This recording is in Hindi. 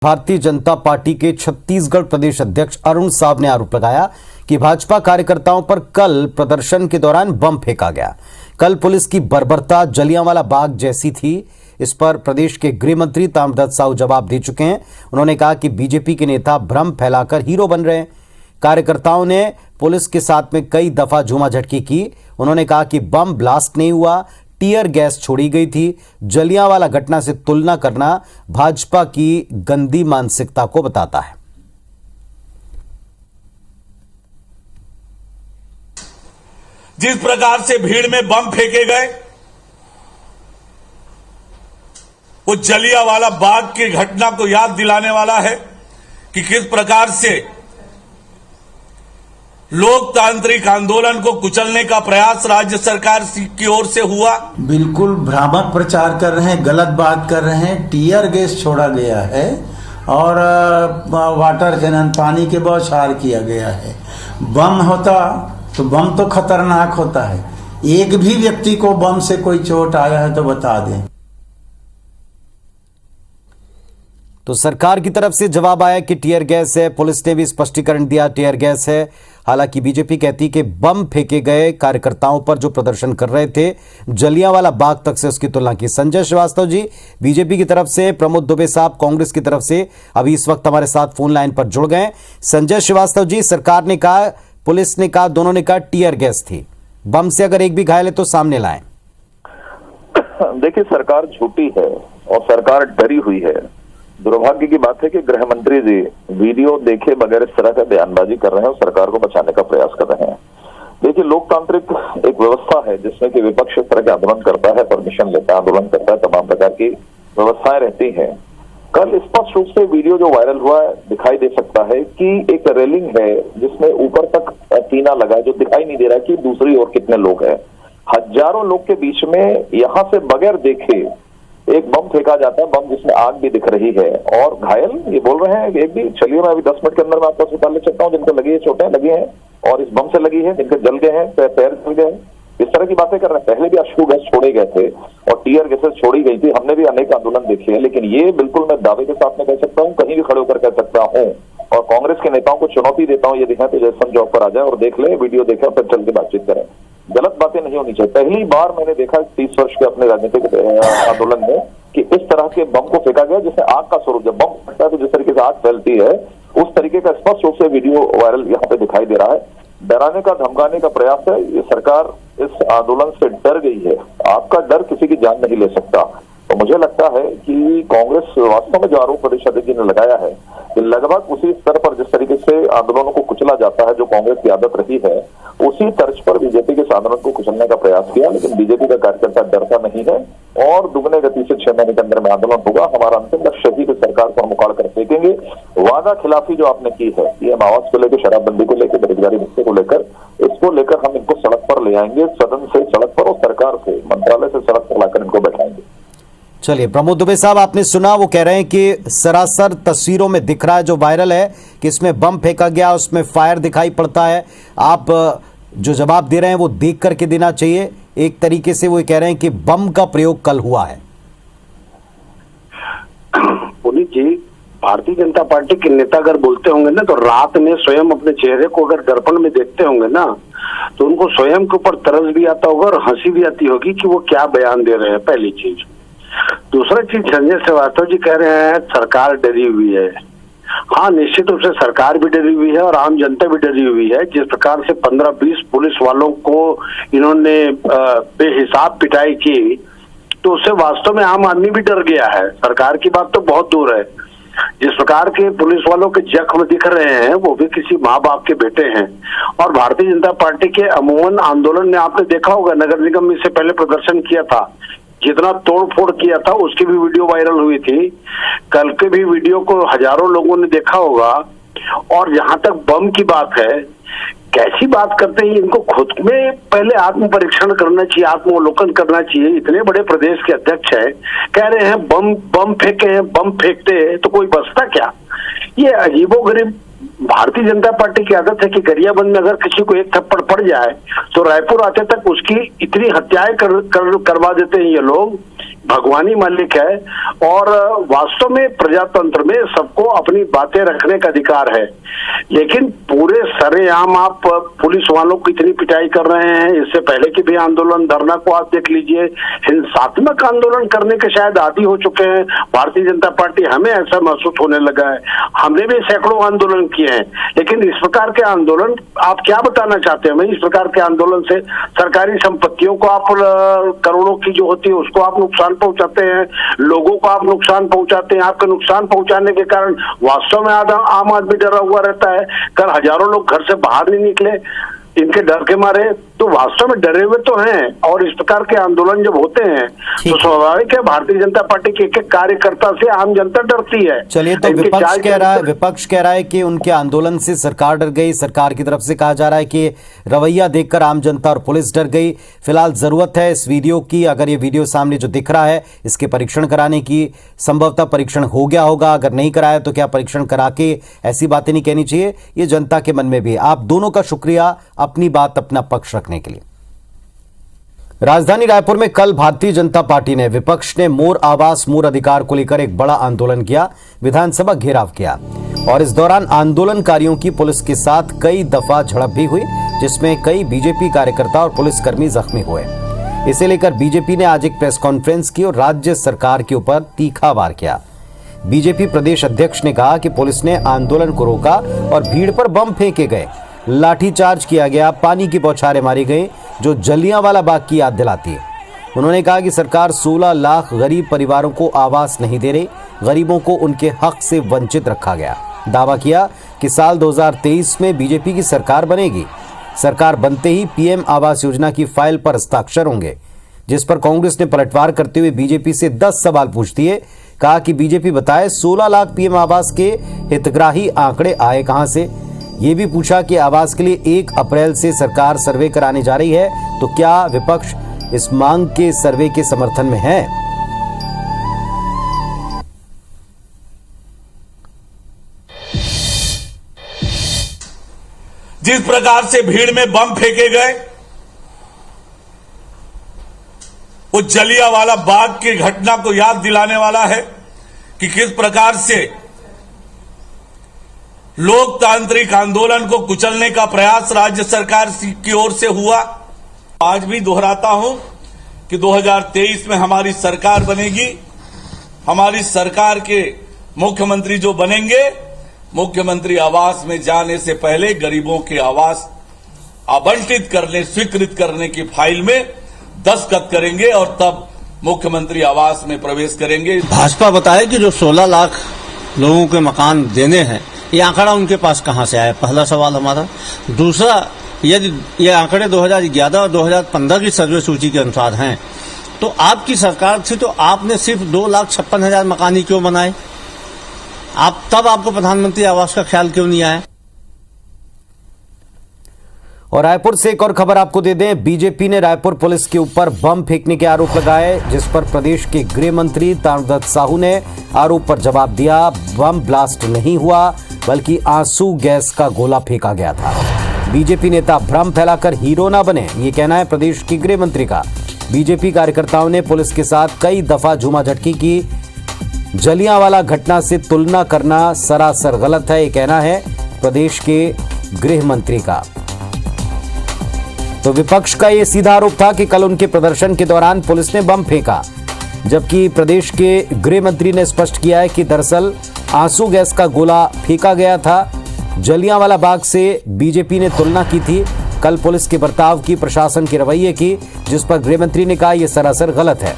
भारतीय जनता पार्टी के छत्तीसगढ़ प्रदेश अध्यक्ष अरुण साव ने आरोप लगाया कि भाजपा कार्यकर्ताओं पर कल प्रदर्शन के दौरान बम फेंका गया। कल पुलिस की बर्बरता जलियांवाला बाग जैसी थी। इस पर प्रदेश के गृह मंत्री ताम्रध्वज साहू जवाब दे चुके हैं। उन्होंने कहा कि बीजेपी के नेता भ्रम फैलाकर हीरो बन रहे हैं। कार्यकर्ताओं ने पुलिस के साथ में कई दफा झूमाझटकी की। उन्होंने कहा कि बम ब्लास्ट नहीं हुआ, टीयर गैस छोड़ी गई थी। जलियांवाला घटना से तुलना करना भाजपा की गंदी मानसिकता को बताता है। जिस प्रकार से भीड़ में बम फेंके गए, वो जलियांवाला बाग की घटना को याद दिलाने वाला है कि किस प्रकार से लोकतांत्रिक आंदोलन को कुचलने का प्रयास राज्य सरकार की ओर से हुआ। बिल्कुल भ्रामक प्रचार कर रहे हैं, गलत बात कर रहे हैं। टीयर गैस छोड़ा गया है और वाटर कैनन पानी के बौछार किया गया है। बम होता तो बम तो खतरनाक होता है। एक भी व्यक्ति को बम से कोई चोट आया है तो बता दें। तो सरकार की तरफ से जवाब आया कि टीयर गैस है। पुलिस ने भी स्पष्टीकरण दिया टीयर गैस है। हालांकि बीजेपी कहती कि बम फेंके गए कार्यकर्ताओं पर जो प्रदर्शन कर रहे थे जलियांवाला बाग तक से उसकी तुलना की। संजय श्रीवास्तव जी बीजेपी की तरफ से, प्रमोद दुबे साहब कांग्रेस की तरफ से अभी इस वक्त हमारे साथ फोन लाइन पर जुड़ गए। संजय श्रीवास्तव जी, सरकार ने कहा, पुलिस ने कहा, दोनों ने कहा टीयर गैस थी। बम से अगर एक भी घायल है तो सामने लाएं। देखिए, सरकार झूठी है और सरकार डरी हुई है। दुर्भाग्य की बात है कि गृह मंत्री जी वीडियो देखे बगैर इस तरह का बयानबाजी कर रहे हैं और सरकार को बचाने का प्रयास कर रहे हैं। देखिए, लोकतांत्रिक एक व्यवस्था है जिसमें कि विपक्ष इस तरह के आंदोलन करता है, परमिशन लेता है, आंदोलन करता है, तमाम प्रकार की व्यवस्थाएं रहती हैं। कल स्पष्ट रूप से वीडियो जो वायरल हुआ है दिखाई दे सकता है कि एक रेलिंग है जिसमें ऊपर तक टीना लगा है, जो दिखाई नहीं दे रहा है कि दूसरी ओर कितने लोग हैं। हजारों लोग के बीच में यहां से बगैर देखे एक बम फेंका जाता है, बम जिसमें आग भी दिख रही है और घायल ये बोल रहे हैं एक भी। चलिए, मैं अभी 10 मिनट के अंदर में आपको अस्पताल ले सकता हूँ जिनको लगी है, चोटें लगी हैं और इस बम से लगी है, जिनके जल गए हैं, पैर जल गए हैं, इस तरह की बातें कर रहे हैं। पहले भी अश्रु गैस छोड़े गए थे और टीयर गैसेस छोड़ी गई थी। हमने भी अनेक आंदोलन देखे हैं, लेकिन ये बिल्कुल मैं दावे के साथ में कह सकता हूँ, कहीं भी खड़े होकर कह सकता हूँ और कांग्रेस के नेताओं को चुनौती देता हूँ, ये दिखाएं तो जयसन जॉब पर आ जाए और देख ले, वीडियो देखें और फिर चल के बातचीत करें। गलत बातें नहीं होनी चाहिए। पहली बार मैंने देखा 30 वर्ष के अपने राजनीतिक आंदोलन में कि इस तरह के बम को फेंका गया जिसमें आग का स्वरूप, जब बम फटता है तो जिस तरीके से आग फैलती है उस तरीके का स्पष्ट रूप से वीडियो वायरल यहाँ पे दिखाई दे रहा है। डराने का, धमकाने का प्रयास है। ये सरकार इस आंदोलन से डर गई है। आपका डर किसी की जान नहीं ले सकता। तो मुझे लगता है कि कांग्रेस वास्तव में जो आरोप प्रदेश अध्यक्ष जी ने लगाया है कि लगभग उसी स्तर पर जिस तरीके से आंदोलनों को कुचला जाता है, जो कांग्रेस की आदत रही है, उसी तर्ज पर बीजेपी के आंदोलन को कुचलने का प्रयास किया। लेकिन बीजेपी का कार्यकर्ता डरता नहीं है और दुगने गति से 6 महीने के अंदर में आंदोलन होगा। हमारा अंतिम लक्ष्य ही कि सरकार को हम उखाड़ कर फेंकेंगे। वादा खिलाफी जो आपने की है, पीएम आवास को लेकर, शराबबंदी को लेकर, बेरोजगारी मुक्ति को लेकर, इसको लेकर हम इनको सड़क पर ले आएंगे, सदन से सड़क पर और सरकार से, मंत्रालय से सड़क पर लाकर इनको बैठाएंगे। चलिए, प्रमोद दुबे साहब, आपने सुना, वो कह रहे हैं कि सरासर तस्वीरों में दिख रहा है जो वायरल है कि इसमें बम फेंका गया, उसमें फायर दिखाई पड़ता है। आप जो जवाब दे रहे हैं वो देख करके देना चाहिए। एक तरीके से वो कह रहे हैं कि बम का प्रयोग कल हुआ है। पुनीत जी, भारतीय जनता पार्टी के नेता अगर बोलते होंगे ना तो रात में स्वयं अपने चेहरे को अगर दर्पण में देखते होंगे ना तो उनको स्वयं के ऊपर तरस भी आता होगा और हंसी भी आती होगी कि वो क्या बयान दे रहे हैं। पहली चीज। दूसरा चीज, संजय श्रीवास्तव जी कह रहे हैं सरकार डरी हुई है। हाँ, निश्चित रूप से सरकार भी डरी हुई है और आम जनता भी डरी हुई है। जिस प्रकार से 15-20 पुलिस वालों को इन्होंने बेहिसाब पिटाई की तो उससे वास्तव में आम आदमी भी डर गया है। सरकार की बात तो बहुत दूर है। जिस प्रकार के पुलिस वालों के जख्म दिख रहे हैं वो भी किसी माँ बाप के बेटे हैं। और भारतीय जनता पार्टी के अमूमन आंदोलन में आपने देखा होगा, नगर निगम में इससे पहले प्रदर्शन किया था, जितना तोड़ फोड़ किया था उसकी भी वीडियो वायरल हुई थी। कल के भी वीडियो को हजारों लोगों ने देखा होगा। और जहां तक बम की बात है, कैसी बात करते हैं, इनको खुद में पहले आत्म परीक्षण करना चाहिए, आत्मावलोकन करना चाहिए। इतने बड़े प्रदेश के अध्यक्ष हैं, कह रहे हैं बम फेंके हैं, बम फेंकते तो कोई बचता क्या। ये अजीबोगरीब भारतीय जनता पार्टी की आदत है कि गरियाबंद में अगर किसी को एक थप्पड़ पड़ जाए तो रायपुर आते तक उसकी इतनी हत्याएं करवा देते हैं ये लोग भगवानी मालिक है और वास्तव में प्रजातंत्र में सबको अपनी बातें रखने का अधिकार है, लेकिन पूरे सरेआम आप पुलिस वालों की इतनी पिटाई कर रहे हैं। इससे पहले के भी आंदोलन धरना को आप देख लीजिए, हिंसात्मक आंदोलन करने के शायद आदी हो चुके हैं भारतीय जनता पार्टी, हमें ऐसा महसूस होने लगा है। हमने भी सैकड़ों आंदोलन किए हैं, लेकिन इस प्रकार के आंदोलन आप क्या बताना चाहते हैं? इस प्रकार के आंदोलन से सरकारी संपत्तियों को आप करोड़ों की जो होती है उसको आप नुकसान पहुंचाते हैं, लोगों को आप नुकसान पहुंचाते हैं। आपके नुकसान पहुंचाने के कारण वास्तव में आम आदमी डरा हुआ रहता है। कल हजारों लोग घर से बाहर नहीं निकले इनके डर के मारे, तो वास्तव में डरे हुए तो हैं। और इस प्रकार के आंदोलन जब होते हैं तो स्वाभाविक है भारतीय जनता पार्टी के एक कार्यकर्ता से आम जनता डरती है। चलिए, तो विपक्ष कह रहा है कि उनके आंदोलन से सरकार डर गई। सरकार की तरफ से कहा जा रहा है कि रवैया देखकर आम जनता और पुलिस डर गई। फिलहाल जरूरत है इस वीडियो की, अगर ये वीडियो सामने जो दिख रहा है इसके परीक्षण कराने की। संभवतः परीक्षण हो गया होगा, अगर नहीं कराया तो क्या परीक्षण करा के ऐसी बातें नहीं कहनी चाहिए, ये जनता के मन में भी। आप दोनों का शुक्रिया अपनी बात अपना पक्ष रखने के लिए। राजधानी रायपुर में कल भारतीय जनता पार्टी ने विपक्ष ने मोर आवास मोर अधिकार को लेकर एक बड़ा आंदोलन किया, विधानसभा घेराव किया और इस दौरान आंदोलनकारियों की पुलिस के साथ कई दफा झड़प भी हुई, जिसमें कई बीजेपी कार्यकर्ता और पुलिसकर्मी जख्मी हुए। इसे लेकर बीजेपी ने आज एक प्रेस कॉन्फ्रेंस की और राज्य सरकार के ऊपर तीखा वार किया। बीजेपी प्रदेश अध्यक्ष ने कहा कि पुलिस ने आंदोलन को रोका और भीड़ पर बम फेंके गए, लाठीचार्ज किया गया, पानी की बौछारें मारी गई, जो जलियांवाला बाग की याद दिलाती है। उन्होंने कहा कि सरकार 16 लाख गरीब परिवारों को आवास नहीं दे रही, गरीबों को उनके हक से वंचित रखा गया। दावा किया कि साल 2023 में बीजेपी की सरकार बनेगी। सरकार बनते ही पीएम आवास योजना की फाइल पर हस्ताक्षर होंगे, जिस पर कांग्रेस ने पलटवार करते हुए बीजेपी से 10 सवाल पूछ दिए। कहा कि बीजेपी बताए 16 लाख पीएम आवास के हितग्राही आंकड़े आए कहां से। ये भी पूछा कि आवास के लिए 1 अप्रैल से सरकार सर्वे कराने जा रही है, तो क्या विपक्ष इस मांग के सर्वे के समर्थन में है? जिस प्रकार से भीड़ में बम फेंके गए, वो जलियांवाला बाग की घटना को याद दिलाने वाला है कि किस प्रकार से लोकतांत्रिक आंदोलन को कुचलने का प्रयास राज्य सरकार की ओर से हुआ। आज भी दोहराता हूं कि 2023 में हमारी सरकार बनेगी। हमारी सरकार के मुख्यमंत्री जो बनेंगे, मुख्यमंत्री आवास में जाने से पहले गरीबों के आवास आवंटित करने, स्वीकृत करने की फाइल में दस्तखत करेंगे और तब मुख्यमंत्री आवास में प्रवेश करेंगे। भाजपा बताए कि जो 16 लाख लोगों के मकान देने हैं, ये आंकड़ा उनके पास कहां से आया, पहला सवाल हमारा। दूसरा, यदि ये आंकड़े 2011 और 2015 की सर्वे सूची के अनुसार हैं, तो आपकी सरकार थी तो आपने सिर्फ 2,56,000 मकान ही क्यों बनाए? तब आपको प्रधानमंत्री आवास का ख्याल क्यों नहीं आया? और रायपुर से एक और खबर आपको दे दें, बीजेपी ने रायपुर पुलिस के ऊपर बम फेंकने के आरोप लगाए, जिस पर प्रदेश के गृह मंत्री ताम्रध्वज साहू ने आरोप पर जवाब दिया। बम ब्लास्ट नहीं हुआ, बल्कि आंसू गैस का गोला फेंका गया था। बीजेपी नेता भ्रम फैलाकर हीरो ना बने, ये कहना है प्रदेश के गृह मंत्री का। बीजेपी कार्यकर्ताओं ने पुलिस के साथ कई दफा झूमाझटकी की। जलियांवाला घटना से तुलना करना सरासर गलत है, ये कहना है प्रदेश के गृह मंत्री का। तो विपक्ष का यह सीधा आरोप था कि कल उनके प्रदर्शन के दौरान पुलिस ने बम फेंका, जबकि प्रदेश के गृह मंत्री ने स्पष्ट किया है कि दरअसल आंसू गैस का गोला फेंका गया था। जलियांवाला बाग से बीजेपी ने तुलना की थी कल पुलिस के बर्ताव की, प्रशासन के रवैये की, जिस पर गृह मंत्री ने कहा यह सरासर गलत है।